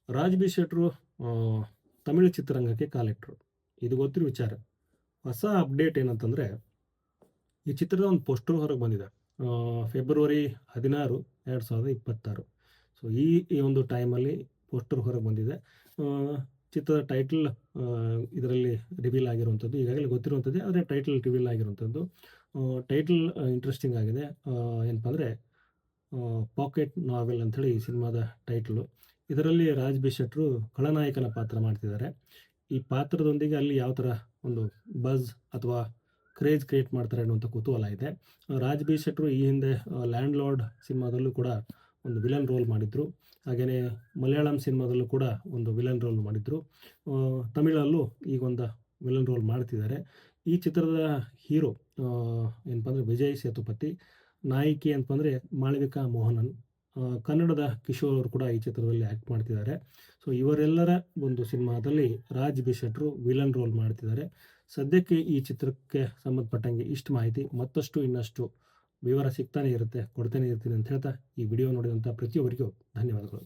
Raj B ಶೆಟ್ರು ತಮಿಳು ಚಿತ್ರರಂಗಕ್ಕೆ ಕಾಲಿಟ್ಟರು. ಇದು ಗೊತ್ತಿರೋ ವಿಚಾರ. ಹೊಸ ಅಪ್ಡೇಟ್ ಏನಂತಂದರೆ, ಈ ಚಿತ್ರದ ಒಂದು ಪೋಸ್ಟರ್ ಹೊರಗೆ ಬಂದಿದೆ. ಫೆಬ್ರವರಿ 16, 2026. ಸೊ ಈ ಒಂದು ಟೈಮಲ್ಲಿ ಪೋಸ್ಟರ್ ಹೊರಗೆ ಬಂದಿದೆ. ಚಿತ್ರದ ಟೈಟಲ್ ಇದರಲ್ಲಿ ರಿವೀಲ್ ಆಗಿರುವಂಥದ್ದು ಈಗಾಗಲೇ ಗೊತ್ತಿರುವಂಥದ್ದೇ, ಆದರೆ ಟೈಟಲ್ ರಿವೀಲ್ ಆಗಿರುವಂಥದ್ದು. ಟೈಟಲ್ ಇಂಟ್ರೆಸ್ಟಿಂಗ್ ಆಗಿದೆ. ಏನಪ್ಪ ಅಂದರೆ ಪಾಕೆಟ್ ನಾವೆಲ್ ಅಂಥೇಳಿ ಈ ಸಿನಿಮಾದ ಟೈಟಲು. ಇದರಲ್ಲಿ ರಾಜ್ ಬಿ ಶೆಟ್ರು ಖಳನಾಯಕನ ಪಾತ್ರ ಮಾಡ್ತಿದ್ದಾರೆ. ಈ ಪಾತ್ರದೊಂದಿಗೆ ಅಲ್ಲಿ ಯಾವ ಥರ ಒಂದು ಬಝ್ ಅಥವಾ ಕ್ರೇಜ್ ಕ್ರಿಯೇಟ್ ಮಾಡ್ತಾರೆ ಅನ್ನುವಂಥ ಕುತೂಹಲ ಇದೆ. ರಾಜ್ ಬಿ ಶೆಟ್ರು ಈ ಹಿಂದೆ ಲ್ಯಾಂಡ್ ಲಾರ್ಡ್ ಸಿನಿಮಾದಲ್ಲೂ ಕೂಡ ಒಂದು ವಿಲನ್ ರೋಲ್ ಮಾಡಿದ್ರು. ಹಾಗೆಯೇ ಮಲಯಾಳಂ ಸಿನಿಮಾದಲ್ಲೂ ಕೂಡ ಒಂದು ವಿಲನ್ ರೋಲ್ ಮಾಡಿದ್ರು. ತಮಿಳಲ್ಲೂ ಈಗೊಂದು ವಿಲನ್ ರೋಲ್ ಮಾಡ್ತಿದ್ದಾರೆ. ಈ ಚಿತ್ರದ ಹೀರೋ ಏನಪ್ಪ ಅಂದರೆ ವಿಜಯ್ ಸೇತುಪತಿ, ನಾಯಕಿ ಅಂತಂದರೆ ಮಾಳವಿಕಾ ಮೋಹನನ್, ಕನ್ನಡದ ಕಿಶೋರ್ ಅವರು ಕೂಡ ಈ ಚಿತ್ರದಲ್ಲಿ ಆ್ಯಕ್ಟ್ ಮಾಡ್ತಿದ್ದಾರೆ. ಸೊ ಇವರೆಲ್ಲರ ಒಂದು ಸಿನಿಮಾದಲ್ಲಿ ರಾಜ್ ಬಿ ಶೆಟ್ರು ವಿಲನ್ ರೋಲ್ ಮಾಡ್ತಿದ್ದಾರೆ. ಸದ್ಯಕ್ಕೆ ಈ ಚಿತ್ರಕ್ಕೆ ಸಂಬಂಧಪಟ್ಟಂಗೆ ಇಷ್ಟು ಮಾಹಿತಿ. ಮತ್ತಷ್ಟು ಇನ್ನಷ್ಟು ವಿವರ ಸಿಗ್ತಾನೆ ಇರುತ್ತೆ, ಕೊಡ್ತಾನೆ ಇರ್ತೀನಿ ಅಂತ ಹೇಳ್ತಾ ಈ ವಿಡಿಯೋ ನೋಡಿದಂಥ ಪ್ರತಿಯೊಬ್ಬರಿಗೂ ಧನ್ಯವಾದಗಳು.